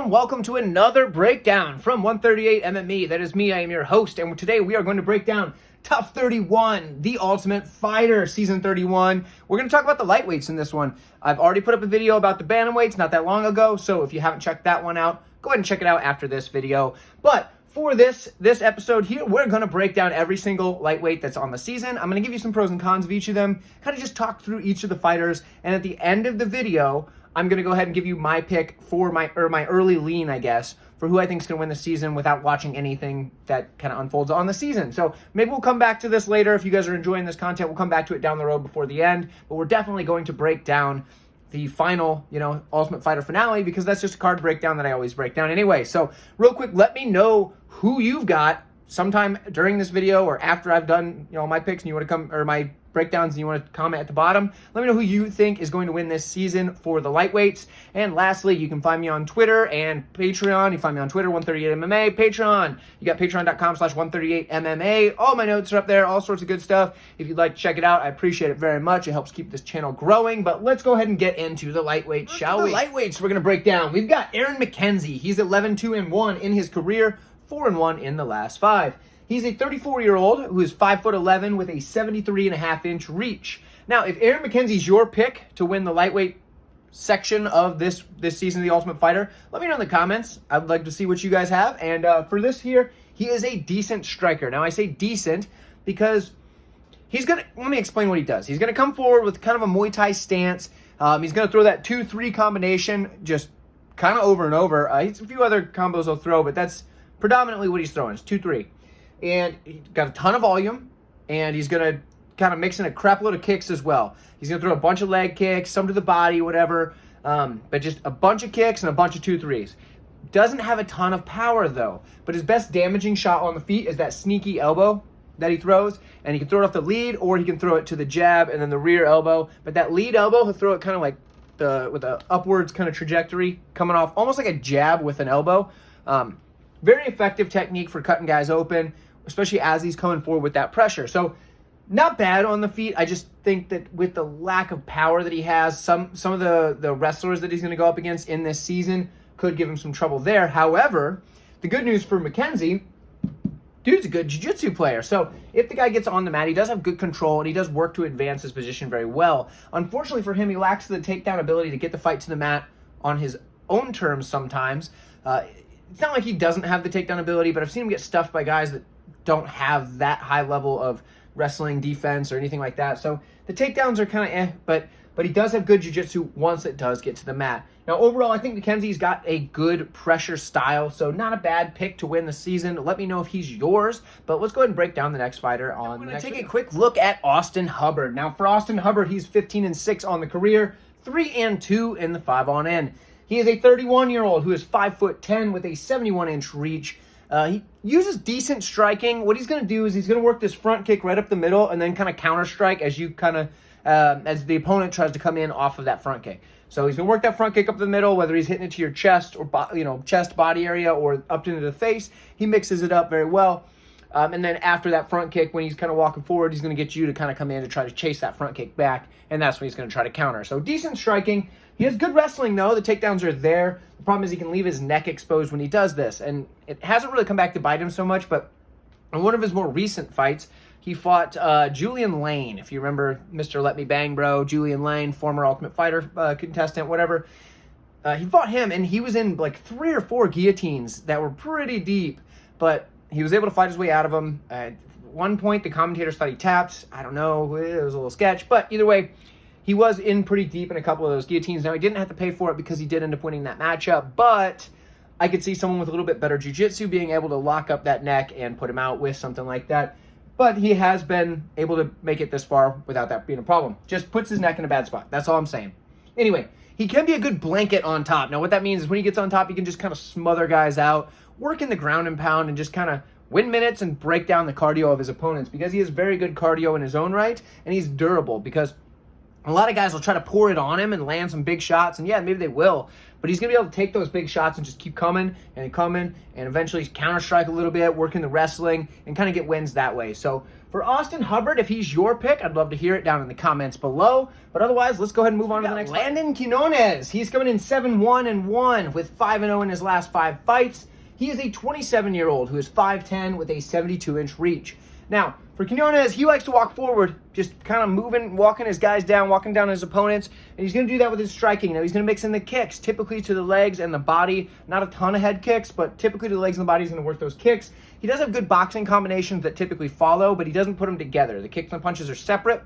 everyone, welcome to another breakdown from 138 MME. That is me, I am your host, and today we are going to break down TUF 31, The Ultimate Fighter, Season 31. We're going to talk about the lightweights in this one. I've already put up a video about the bantamweights not that long ago, so if you haven't checked that one out, go ahead and check it out after this video. But for this episode here, we're going to break down every single lightweight that's on the season. I'm going to give you some pros and cons of each of them, kind of just talk through each of the fighters, and at the end of the video, I'm going to go ahead and give you my pick for my early lean, I guess, for who I think is going to win the season without watching anything that kind of unfolds on the season. So maybe we'll come back to this later. If you guys are enjoying this content, we'll come back to it down the road before the end. But we're definitely going to break down the final, Ultimate Fighter finale, because that's just a card breakdown that I always break down anyway. So real quick, let me know who you've got sometime during this video or after I've done, my picks and you want to come, or my breakdowns, and you want to comment at the bottom. Let me know who you think is going to win this season for the lightweights. And lastly, you can find me on Twitter and Patreon. You find me on Twitter, 138MMA. Patreon, you got patreon.com/138MMA. All my notes are up there, all sorts of good stuff. If you'd like to check it out, I appreciate it very much. It helps keep this channel growing. But let's go ahead and get into the lightweights, shall we? The lightweights we're going to break down. We've got Aaron McKenzie. He's 11-2-1 in his career, 4-1 in the last 5. He's a 34-year-old who is 5'11" with a 73.5-inch reach. Now, if Aaron McKenzie's your pick to win the lightweight section of this season of The Ultimate Fighter, let me know in the comments. I'd like to see what you guys have. And for this here, he is a decent striker. Now, I say decent because let me explain what he does. He's going to come forward with kind of a Muay Thai stance. He's going to throw that 2-3 combination just kind of over and over. He's a few other combos he'll throw, but that's predominantly what he's throwing. It's 2-3. And he's got a ton of volume, and he's going to kind of mix in a crap load of kicks as well. He's going to throw a bunch of leg kicks, some to the body, whatever, but just a bunch of kicks and a bunch of 2-3s. Doesn't have a ton of power, though, but his best damaging shot on the feet is that sneaky elbow that he throws, and he can throw it off the lead, or he can throw it to the jab and then the rear elbow. But that lead elbow, he'll throw it kind of like with a upwards kind of trajectory coming off, almost like a jab with an elbow. Very effective technique for cutting guys open, especially as he's coming forward with that pressure. So not bad on the feet. I just think that with the lack of power that he has, some of the wrestlers that he's going to go up against in this season could give him some trouble there. However, the good news for McKenzie, dude's a good jiu-jitsu player. So if the guy gets on the mat, he does have good control, and he does work to advance his position very well. Unfortunately for him, he lacks the takedown ability to get the fight to the mat on his own terms sometimes. It's not like he doesn't have the takedown ability, but I've seen him get stuffed by guys that don't have that high level of wrestling defense or anything like that. So the takedowns are kind of but he does have good jiu-jitsu once it does get to the mat. Now, overall, I think McKenzie's got a good pressure style, so not a bad pick to win the season. Let me know if he's yours, but let's go ahead and break down the next fighter on the next video. Take a quick look at Austin Hubbard. Now, for Austin Hubbard, he's 15-6 on the career, 3-2 in the 5-on-in. He is a 31-year-old who is 5'10" with a 71-inch reach. He uses decent striking. What he's going to do is he's going to work this front kick right up the middle and then kind of counter strike as as the opponent tries to come in off of that front kick. So he's going to work that front kick up the middle, whether he's hitting it to your chest or chest body area or up into the face. He mixes it up very well. And then after that front kick, when he's kind of walking forward, he's going to get you to kind of come in to try to chase that front kick back, and that's when he's going to try to counter. So decent striking. He has good wrestling, though. The takedowns are there. The problem is he can leave his neck exposed when he does this, and it hasn't really come back to bite him so much, but in one of his more recent fights, he fought Julian Lane. If you remember Mr. Let Me Bang Bro, Julian Lane, former Ultimate Fighter contestant, whatever. He fought him, and he was in like 3 or 4 guillotines that were pretty deep, but he was able to fight his way out of them. At one point, the commentators thought he tapped. I don't know. It was a little sketch. But either way, he was in pretty deep in a couple of those guillotines. Now, he didn't have to pay for it because he did end up winning that matchup. But I could see someone with a little bit better jiu-jitsu being able to lock up that neck and put him out with something like that. But he has been able to make it this far without that being a problem. Just puts his neck in a bad spot. That's all I'm saying. Anyway, he can be a good blanket on top. Now, what that means is when he gets on top, he can just kind of smother guys out, work in the ground and pound, and just kind of win minutes and break down the cardio of his opponents, because he has very good cardio in his own right, and he's durable, because a lot of guys will try to pour it on him and land some big shots, and yeah, maybe they will, but he's going to be able to take those big shots and just keep coming and eventually counter-strike a little bit, working the wrestling, and kind of get wins that way. So for Austin Hubbard, if he's your pick, I'd love to hear it down in the comments below. But otherwise, let's go ahead and move on to the next Landon Quinones. He's coming in 7-1-1 with 5-0 in his last 5 fights. He is a 27-year-old who is 5'10" with a 72-inch reach. Now, for Quinones, he likes to walk forward, just kind of moving, walking his guys down, walking down his opponents, and he's going to do that with his striking. Now, he's going to mix in the kicks, typically to the legs and the body. Not a ton of head kicks, but typically to the legs and the body, he's going to work those kicks. He does have good boxing combinations that typically follow, but he doesn't put them together. The kicks and punches are separate,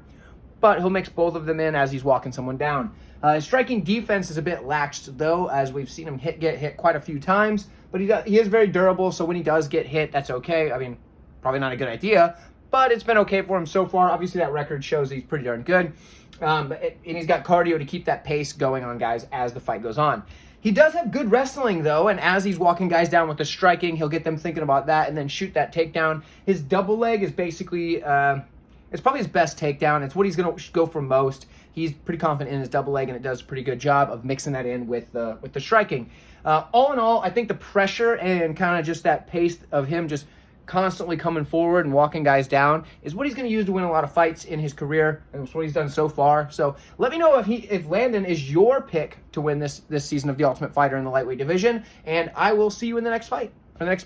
but he'll mix both of them in as he's walking someone down. His striking defense is a bit lax, though, as we've seen him get hit quite a few times, but he is very durable, so when he does get hit, that's okay. I mean, probably not a good idea, but it's been okay for him so far. Obviously, that record shows he's pretty darn good. And he's got cardio to keep that pace going on guys as the fight goes on. He does have good wrestling, though, and as he's walking guys down with the striking, he'll get them thinking about that and then shoot that takedown. His double leg is basically, it's probably his best takedown. It's what he's going to go for most. He's pretty confident in his double leg, and it does a pretty good job of mixing that in with the striking. All in all, I think the pressure and kind of just that pace of him just constantly coming forward and walking guys down is what he's going to use to win a lot of fights in his career, and it's what he's done so far. So let me know if Landon is your pick to win this season of The Ultimate Fighter in the lightweight division, and I will see you in the next fight. For the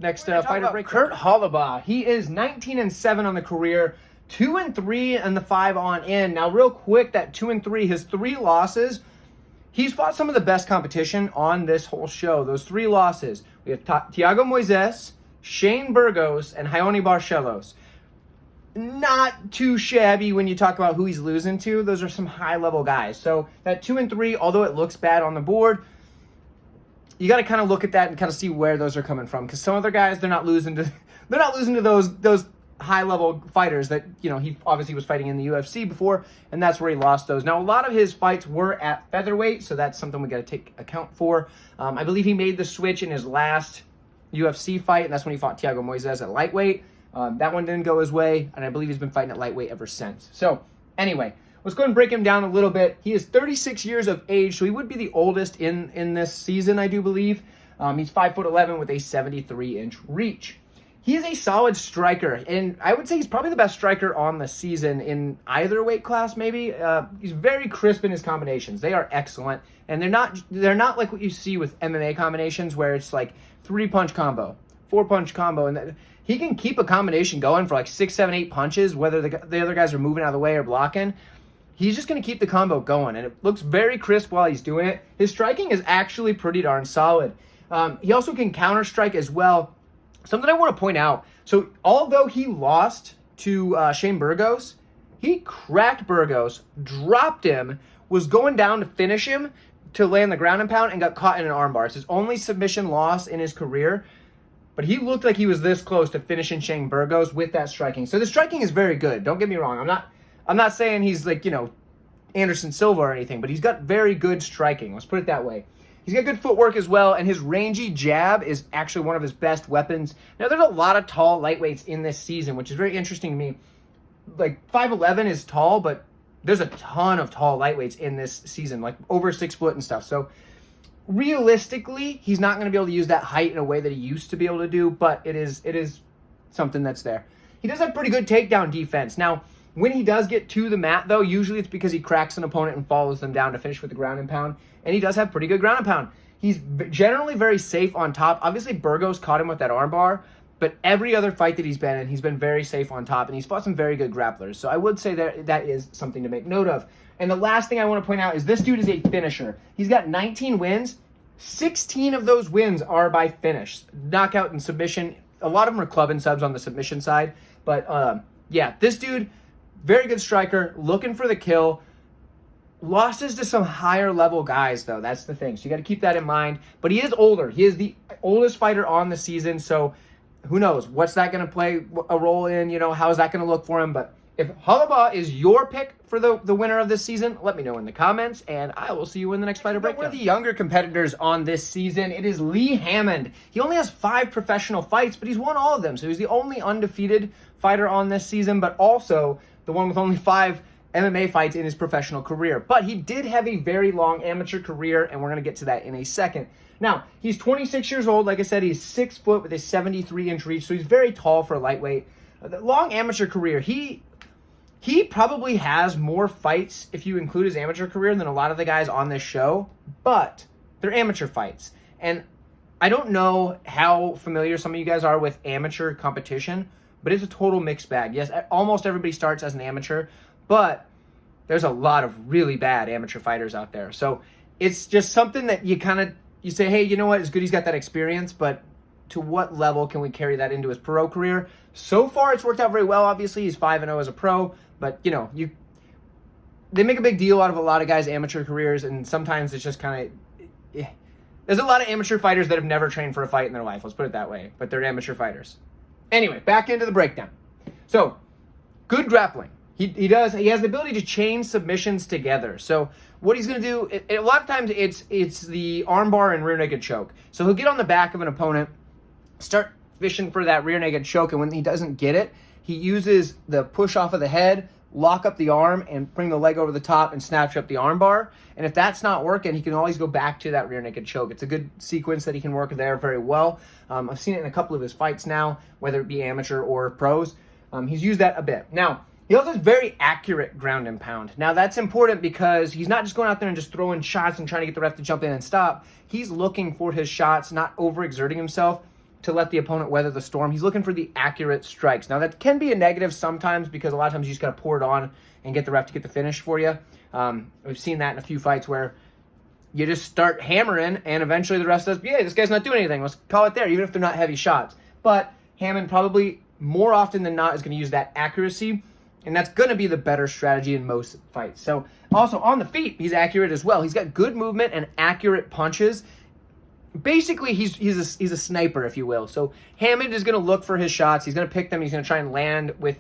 next fighter break. Kurt Holobaugh. He is 19-7 on the career, 2-3 and the 5 on in. Now, real quick, that 2-3, his 3 losses. He's fought some of the best competition on this whole show. Those 3 losses. We have Thiago Moises, Shane Burgos, and Raoni Barcelos. Not too shabby when you talk about who he's losing to. Those are some high-level guys. So that 2-3, although it looks bad on the board, you got to kind of look at that and kind of see where those are coming from. Because some other guys, they're not losing to those high-level fighters that, he obviously was fighting in the UFC before, and that's where he lost those. Now, a lot of his fights were at featherweight, so that's something we got to take account for. I believe he made the switch in his last UFC fight, and that's when he fought Thiago Moises at lightweight. That one didn't go his way, and I believe he's been fighting at lightweight ever since. So, anyway, let's go and break him down a little bit. He is 36 years of age, so he would be the oldest in this season, I do believe. He's 5'11" with a 73-inch reach. He is a solid striker, and I would say he's probably the best striker on the season in either weight class, maybe. He's very crisp in his combinations. They are excellent, and they're not like what you see with MMA combinations where it's like 3-punch combo, 4-punch combo, and he can keep a combination going for like 6, 7, 8 punches, whether the other guys are moving out of the way or blocking. He's just going to keep the combo going, and it looks very crisp while he's doing it. His striking is actually pretty darn solid. He also can counter-strike as well. Something I want to point out, so although he lost to Shane Burgos, he cracked Burgos, dropped him, was going down to finish him to land the ground and pound, and got caught in an armbar. It's his only submission loss in his career, but he looked like he was this close to finishing Shane Burgos with that striking. So the striking is very good. Don't get me wrong. I'm not saying he's like, Anderson Silva or anything, but he's got very good striking. Let's put it that way. He's got good footwork as well, and his rangy jab is actually one of his best weapons. Now, there's a lot of tall lightweights in this season, which is very interesting to me. Like, 5'11" is tall, but there's a ton of tall lightweights in this season, like over 6 foot and stuff. So, realistically, he's not going to be able to use that height in a way that he used to be able to do, but it is something that's there. He does have pretty good takedown defense. Now, when he does get to the mat, though, usually it's because he cracks an opponent and follows them down to finish with the ground and pound. And he does have pretty good ground and pound. He's generally very safe on top. Obviously, Burgos caught him with that armbar, but every other fight that he's been in, he's been very safe on top, and he's fought some very good grapplers. So I would say that is something to make note of. And the last thing I want to point out is this dude is a finisher. He's got 19 wins. 16 of those wins are by finish. Knockout and submission. A lot of them are club and subs on the submission side. But, yeah, this dude, very good striker, looking for the kill. Losses to some higher level guys, though. That's the thing. So you got to keep that in mind. But he is older. He is the oldest fighter on the season. So who knows? What's that going to play a role in? How is that going to look for him? But if Holobaugh is your pick for the winner of this season, let me know in the comments, and I will see you in the next fighter breakdown. One of the younger competitors on this season, it is Lee Hammond. He only has 5 professional fights, but he's won all of them. So he's the only undefeated fighter on this season, but also the one with only 5 MMA fights in his professional career. But he did have a very long amateur career, and we're going to get to that in a second. Now, he's 26 years old. Like I said, he's 6 foot with a 73-inch reach, so he's very tall for a lightweight. The long amateur career, he probably has more fights, if you include his amateur career, than a lot of the guys on this show, but they're amateur fights. And I don't know how familiar some of you guys are with amateur competition, but it's a total mixed bag. Yes, almost everybody starts as an amateur, but there's a lot of really bad amateur fighters out there. So it's just something that you say, hey, you know what, it's good he's got that experience, but to what level can we carry that into his pro career? So far, it's worked out very well. Obviously, he's 5-0 as a pro, but they make a big deal out of a lot of guys' amateur careers, and sometimes it's just kind of, there's a lot of amateur fighters that have never trained for a fight in their life. Let's put it that way, but they're amateur fighters. Anyway, back into the breakdown. So, good grappling. He has the ability to chain submissions together. So what he's going to do, a lot of times it's the armbar and rear naked choke. So he'll get on the back of an opponent, start fishing for that rear naked choke, and when he doesn't get it, he uses the push off of the head, lock up the arm, and bring the leg over the top and snatch up the armbar. And if that's not working, he can always go back to that rear naked choke. It's a good sequence that he can work there very well. I've seen it in a couple of his fights now, whether it be amateur or pros. He's used that a bit. Now, he also has very accurate ground and pound. Now, that's important because he's not just going out there and just throwing shots and trying to get the ref to jump in and stop. He's looking for his shots, not overexerting himself to let the opponent weather the storm. He's looking for the accurate strikes. Now, that can be a negative sometimes because a lot of times you just got to pour it on and get the ref to get the finish for you. We've seen that in a few fights where you just start hammering and eventually the ref says, yeah, this guy's not doing anything. Let's call it there, even if they're not heavy shots. But Hammond probably more often than not is going to use that accuracy, and that's going to be the better strategy in most fights. So also on the feet, he's accurate as well. He's got good movement and accurate punches. Basically, he's a sniper, if you will. So Hammond is going to look for his shots. He's going to pick them. He's going to try and land with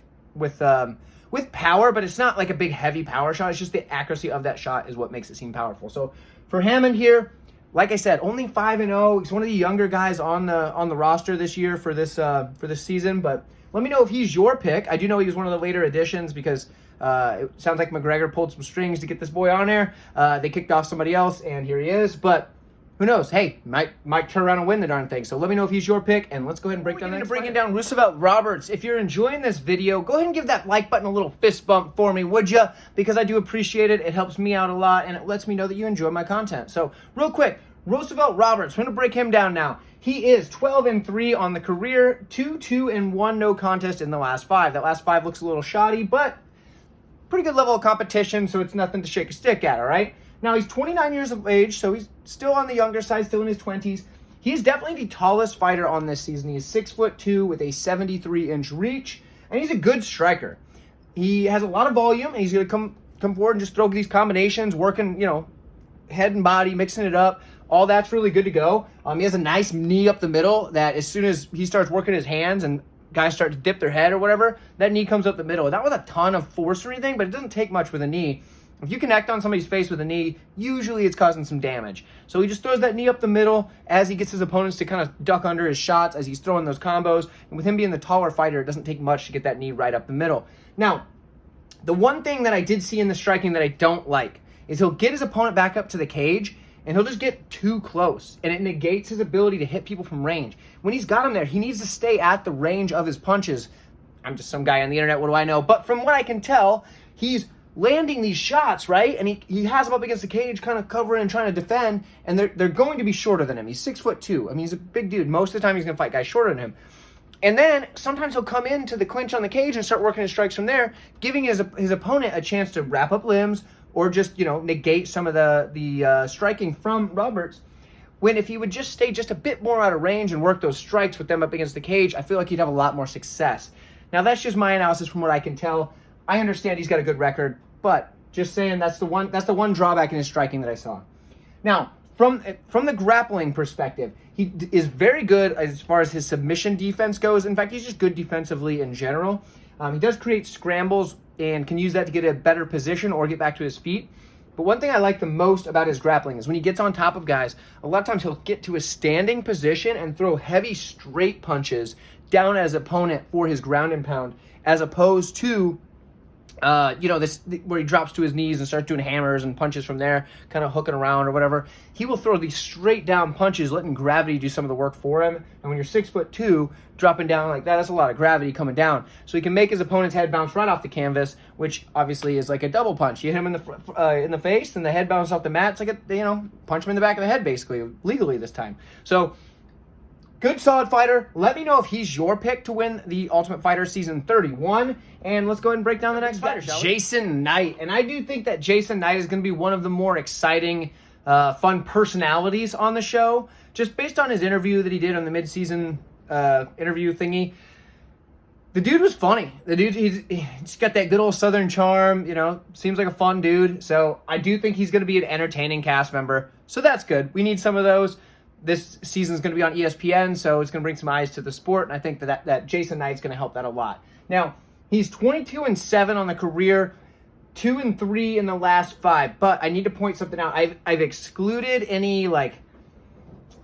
power, but it's not like a big heavy power shot. It's just the accuracy of that shot is what makes it seem powerful. So for Hammond here, like I said, only 5-0. He's one of the younger guys on the roster this year for this season. But let me know if he's your pick. I do know he was one of the later additions because it sounds like McGregor pulled some strings to get this boy on there. They kicked off somebody else, and here he is. But who knows? Hey, might turn around and win the darn thing. So let me know if he's your pick, and let's go ahead and break down. Breaking down Roosevelt Roberts. If you're enjoying this video, go ahead and give that like button a little fist bump for me, would you? Because I do appreciate it. It helps me out a lot, and it lets me know that you enjoy my content. So real quick, Roosevelt Roberts. We're going to break him down now. He is 12-3 on the career, 2-1 no contest in the last 5. That last 5 looks a little shoddy, but pretty good level of competition, so it's nothing to shake a stick at, all right? Now, he's 29 years of age, so he's still on the younger side, still in his 20s. He's definitely the tallest fighter on this season. He's 6'2" with a 73-inch reach, and he's a good striker. He has a lot of volume, and he's going to come forward and just throw these combinations, working, head and body, mixing it up. All that's really good to go. He has a nice knee up the middle that as soon as he starts working his hands and guys start to dip their head or whatever, that knee comes up the middle. Not with a ton of force or anything, but it doesn't take much with a knee. If you connect on somebody's face with a knee, usually it's causing some damage. So he just throws that knee up the middle as he gets his opponents to kind of duck under his shots as he's throwing those combos. And with him being the taller fighter, it doesn't take much to get that knee right up the middle. Now, the one thing that I did see in the striking that I don't like is he'll get his opponent back up to the cage, and he'll just get too close, and it negates his ability to hit people from range. When he's got him there, he needs to stay at the range of his punches. I'm just some guy on the internet, what do I know? But from what I can tell, he's landing these shots, right? And he has him up against the cage, kind of covering and trying to defend, and they're going to be shorter than him. He's 6'2". I mean, he's a big dude. Most of the time, he's going to fight guys shorter than him. And then sometimes he'll come into the clinch on the cage and start working his strikes from there, giving his opponent a chance to wrap up limbs or just, negate some of the striking from Roberts. When if he would just stay just a bit more out of range and work those strikes with them up against the cage, I feel like he'd have a lot more success. Now, that's just my analysis from what I can tell. I understand he's got a good record, but just saying that's the one drawback in his striking that I saw. Now, from the grappling perspective, he is very good as far as his submission defense goes. In fact, he's just good defensively in general. He does create scrambles and can use that to get a better position or get back to his feet. But one thing I like the most about his grappling is when he gets on top of guys, a lot of times he'll get to a standing position and throw heavy straight punches down at his opponent for his ground and pound, as opposed to this where he drops to his knees and starts doing hammers and punches from there, kind of hooking around or whatever. He will throw these straight down punches, letting gravity do some of the work for him. And when you're 6'2", dropping down like that, that's a lot of gravity coming down. So he can make his opponent's head bounce right off the canvas, which obviously is like a double punch. You hit him in the face, and the head bounces off the mat. It's like punch him in the back of the head, basically, legally this time. So good, solid fighter. Let me know if he's your pick to win the Ultimate Fighter Season 31. And let's go ahead and break down the next fighter, shall we? Jason Knight. And I do think that Jason Knight is going to be one of the more exciting, fun personalities on the show. Just based on his interview that he did on the mid-season interview thingy. The dude was funny. The dude, he's got that good old Southern charm, seems like a fun dude. So I do think he's going to be an entertaining cast member. So that's good. We need some of those. This season is going to be on ESPN, so it's going to bring some eyes to the sport, and I think that Jason Knight's going to help that a lot. Now, he's 22-7 on the career, 2-3 in the last 5, but I need to point something out. I've excluded any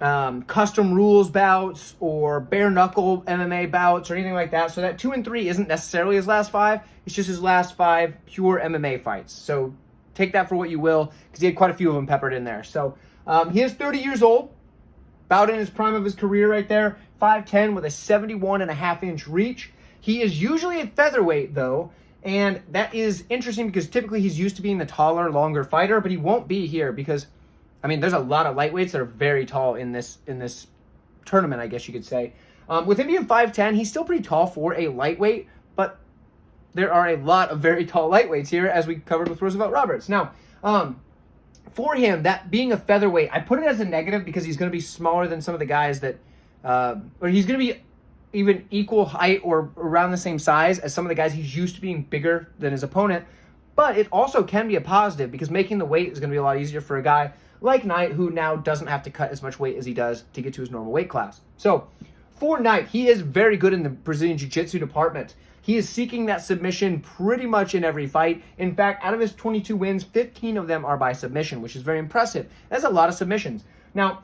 custom rules bouts or bare knuckle MMA bouts or anything like that, so that 2-3 isn't necessarily his last 5. It's just his last 5 pure MMA fights. So take that for what you will, because he had quite a few of them peppered in there. So he is 30 years old. About in his prime of his career right there, 5'10" with a 71.5-inch reach. He is usually a featherweight, though, and that is interesting because typically he's used to being the taller, longer fighter, but he won't be here because, there's a lot of lightweights that are very tall in this tournament, I guess you could say. With him being 5'10", he's still pretty tall for a lightweight, but there are a lot of very tall lightweights here, as we covered with Roosevelt Roberts. Now, for him, that being a featherweight, I put it as a negative because he's going to be smaller than some of the guys that, or he's going to be even equal height or around the same size as some of the guys he's used to being bigger than his opponent. But it also can be a positive because making the weight is going to be a lot easier for a guy like Knight, who now doesn't have to cut as much weight as he does to get to his normal weight class. So for Knight, he is very good in the Brazilian Jiu-Jitsu department. He is seeking that submission pretty much in every fight. In fact, out of his 22 wins, 15 of them are by submission, which is very impressive. That's a lot of submissions. Now,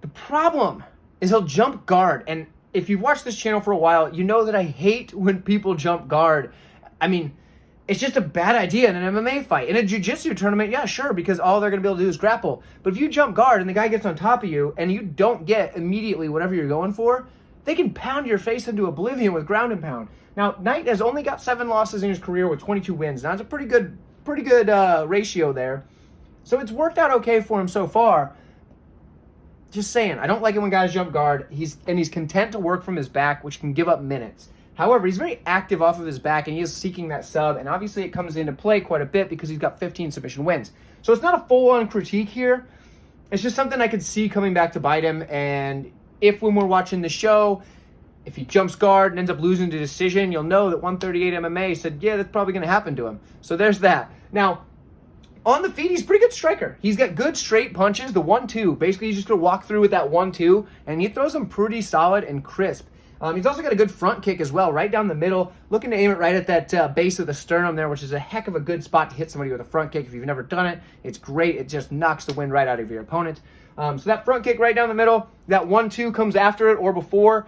the problem is he'll jump guard. And if you've watched this channel for a while, you know that I hate when people jump guard. It's just a bad idea in an MMA fight. In a jiu-jitsu tournament, yeah, sure, because all they're going to be able to do is grapple. But if you jump guard and the guy gets on top of you and you don't get immediately whatever you're going for, they can pound your face into oblivion with ground and pound. Now, Knight has only got 7 losses in his career with 22 wins. Now, it's a pretty good ratio there. So it's worked out okay for him so far. Just saying, I don't like it when guys jump guard. He's content to work from his back, which can give up minutes. However, he's very active off of his back, and he is seeking that sub, and obviously it comes into play quite a bit because he's got 15 submission wins. So it's not a full-on critique here. It's just something I could see coming back to bite him, and if when we're watching the show, if he jumps guard and ends up losing the decision, you'll know that 138 MMA said, yeah, that's probably going to happen to him. So there's that. Now, on the feet, he's a pretty good striker. He's got good straight punches, the 1-2. Basically, he's just going to walk through with that 1-2, and he throws them pretty solid and crisp. He's also got a good front kick as well, right down the middle, looking to aim it right at that base of the sternum there, which is a heck of a good spot to hit somebody with a front kick. If you've never done it, it's great. It just knocks the wind right out of your opponent. So that front kick right down the middle, that 1-2 comes after it or before,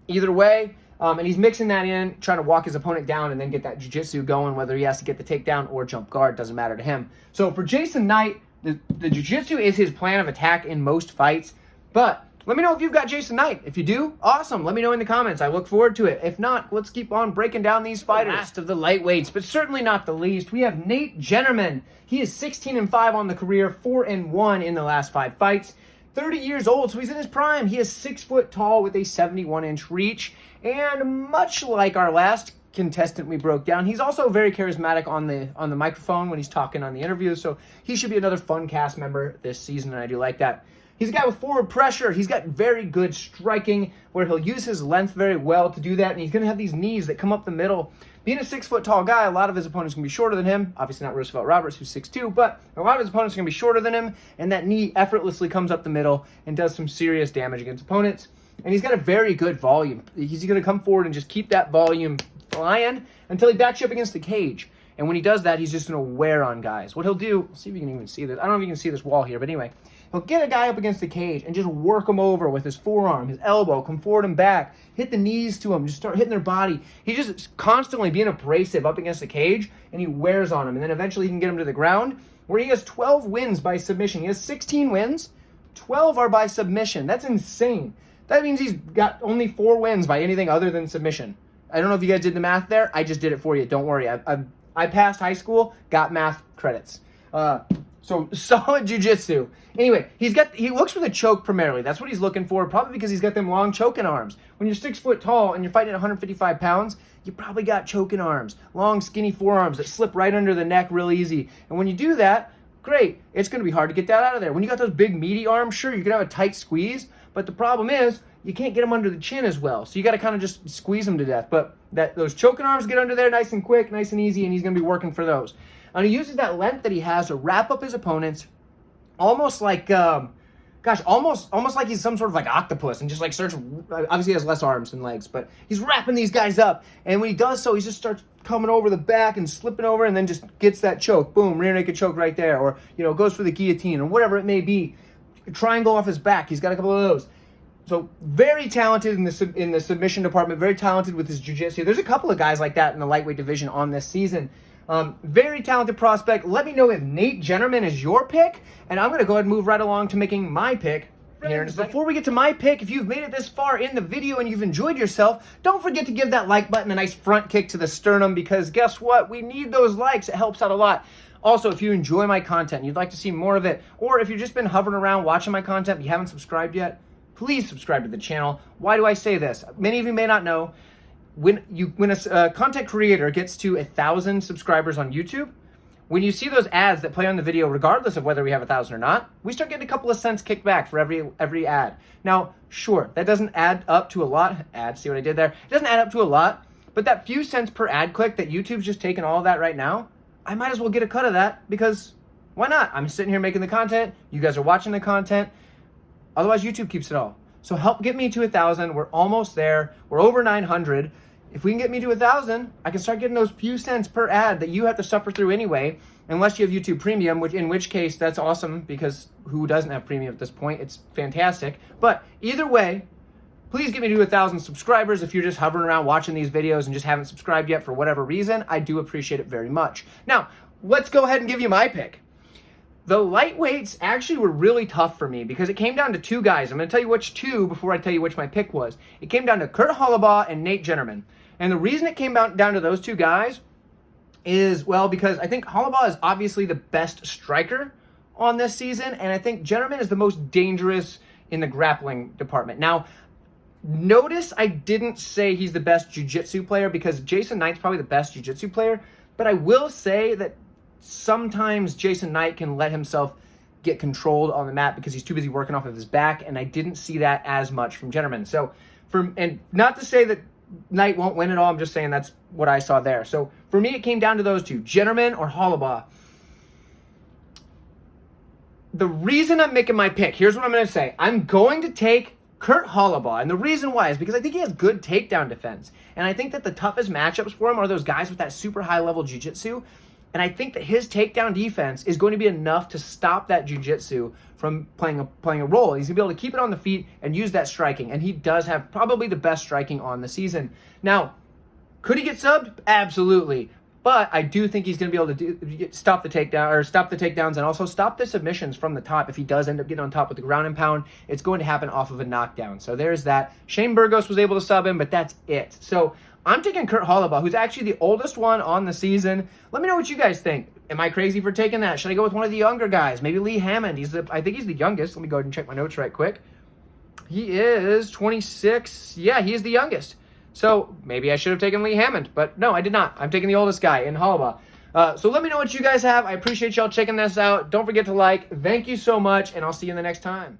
either way. And he's mixing that in, trying to walk his opponent down and then get that jiu-jitsu going, whether he has to get the takedown or jump guard, doesn't matter to him. So for Jason Knight, the jiu-jitsu is his plan of attack in most fights, but let me know if you've got Jason Knight. If you do, awesome. Let me know in the comments. I look forward to it. If not, let's keep on breaking down these fighters. Last of the lightweights, but certainly not the least, we have Nate Jennerman. He is 16-5 on the career, 4-1 in the last 5 fights. 30 years old, so he's in his prime. He is 6 foot tall with a 71-inch reach. And much like our last contestant we broke down, he's also very charismatic on the microphone when he's talking on the interview. So he should be another fun cast member this season, and I do like that. He's a guy with forward pressure. He's got very good striking where he'll use his length very well to do that, and he's going to have these knees that come up the middle. Being a 6 foot tall guy, a lot of his opponents can be shorter than him. Obviously not Roosevelt Roberts, who's 6'2", but a lot of his opponents are going to be shorter than him, and that knee effortlessly comes up the middle and does some serious damage against opponents. And he's got a very good volume. He's going to come forward and just keep that volume flying until he backs you up against the cage. And when he does that, he's just going to wear on guys. What he'll do, let's see if you can even see this. I don't know if you can see this wall here, but anyway, he'll get a guy up against the cage and just work him over with his forearm, his elbow, come forward and back, hit the knees to him, just start hitting their body. He's just constantly being abrasive up against the cage, and he wears on him. And then eventually he can get him to the ground, where he has 12 wins by submission. He has 16 wins. 12 are by submission. That's insane. That means he's got only 4 wins by anything other than submission. I don't know if you guys did the math there. I just did it for you. Don't worry. I passed high school, got math credits. So solid jiu-jitsu. Anyway, he looks for the choke primarily. That's what he's looking for, probably because he's got them long choking arms. When you're 6 foot tall and you're fighting at 155 pounds, you probably got choking arms, long skinny forearms that slip right under the neck real easy. And when you do that, great. It's going to be hard to get that out of there. When you got those big meaty arms, sure, you can have a tight squeeze, but the problem is you can't get them under the chin as well. So you got to kind of just squeeze them to death. But those choking arms get under there nice and quick, nice and easy, and he's going to be working for those. And he uses that length that he has to wrap up his opponents, almost like, almost like he's some sort of like octopus, and just like starts. Obviously, he has less arms and legs, but he's wrapping these guys up. And when he does so, he just starts coming over the back and slipping over, and then just gets that choke. Boom, rear naked choke right there, or goes for the guillotine or whatever it may be. Triangle off his back. He's got a couple of those. So very talented in the submission department. Very talented with his jiu-jitsu. There's a couple of guys like that in the lightweight division on this season. Very talented prospect. Let me know if Nate Jennerman is your pick, and I'm going to go ahead and move right along to making my pick here in a second. Before we get to my pick, if you've made it this far in the video and you've enjoyed yourself, don't forget to give that like button a nice front kick to the sternum, because guess what? We need those likes. It helps out a lot. Also, if you enjoy my content and you'd like to see more of it, or if you've just been hovering around watching my content but you haven't subscribed yet, please subscribe to the channel. Why do I say this? Many of you may not know, when a content creator gets to 1,000 subscribers on YouTube, when you see those ads that play on the video, regardless of whether we have 1,000 or not, we start getting a couple of cents kicked back for every ad. Now, sure, that doesn't add up to a lot. See what I did there? It doesn't add up to a lot, but that few cents per ad click that YouTube's just taking all of that right now, I might as well get a cut of that, because why not? I'm sitting here making the content. You guys are watching the content. Otherwise, YouTube keeps it all. So help get me to 1,000. We're almost there. We're over 900. If we can get me to 1,000, I can start getting those few cents per ad that you have to suffer through anyway, unless you have YouTube Premium, in which case that's awesome, because who doesn't have Premium at this point? It's fantastic. But either way, please get me to 1,000 subscribers. If you're just hovering around watching these videos and just haven't subscribed yet for whatever reason, I do appreciate it very much. Now, let's go ahead and give you my pick. The lightweights actually were really tough for me because it came down to 2 guys. I'm going to tell you which 2 before I tell you which my pick was. It came down to Kurt Hollabaugh and Nate Jennerman. And the reason it came down to those 2 guys is, well, because I think Hollabaugh is obviously the best striker on this season, and I think Jennerman is the most dangerous in the grappling department. Now, notice I didn't say he's the best jiu-jitsu player, because Jason Knight's probably the best jiu-jitsu player, but I will say that sometimes Jason Knight can let himself get controlled on the mat because he's too busy working off of his back, and I didn't see that as much from Jennerman. So, and not to say that Knight won't win it all, I'm just saying that's what I saw there. So for me, it came down to those 2, Jennerman or Hollabaugh. The reason I'm making my pick, here's what I'm going to say. I'm going to take Kurt Hollabaugh, and the reason why is because I think he has good takedown defense, and I think that the toughest matchups for him are those guys with that super high-level jiu-jitsu. And I think that his takedown defense is going to be enough to stop that jiu-jitsu from playing a role. He's going to be able to keep it on the feet and use that striking. And he does have probably the best striking on the season. Now, could he get subbed? Absolutely. But I do think he's going to be able to stop the takedowns and also stop the submissions from the top. If he does end up getting on top with the ground and pound, it's going to happen off of a knockdown. So there's that. Shane Burgos was able to sub him, but that's it. So I'm taking Kurt Hollabaugh, who's actually the oldest one on the season. Let me know what you guys think. Am I crazy for taking that? Should I go with one of the younger guys? Maybe Lee Hammond. I think he's the youngest. Let me go ahead and check my notes right quick. He is 26. Yeah, he is the youngest. So maybe I should have taken Lee Hammond, but no, I did not. I'm taking the oldest guy in Hollabaugh. So let me know what you guys have. I appreciate y'all checking this out. Don't forget to like. Thank you so much, and I'll see you in the next time.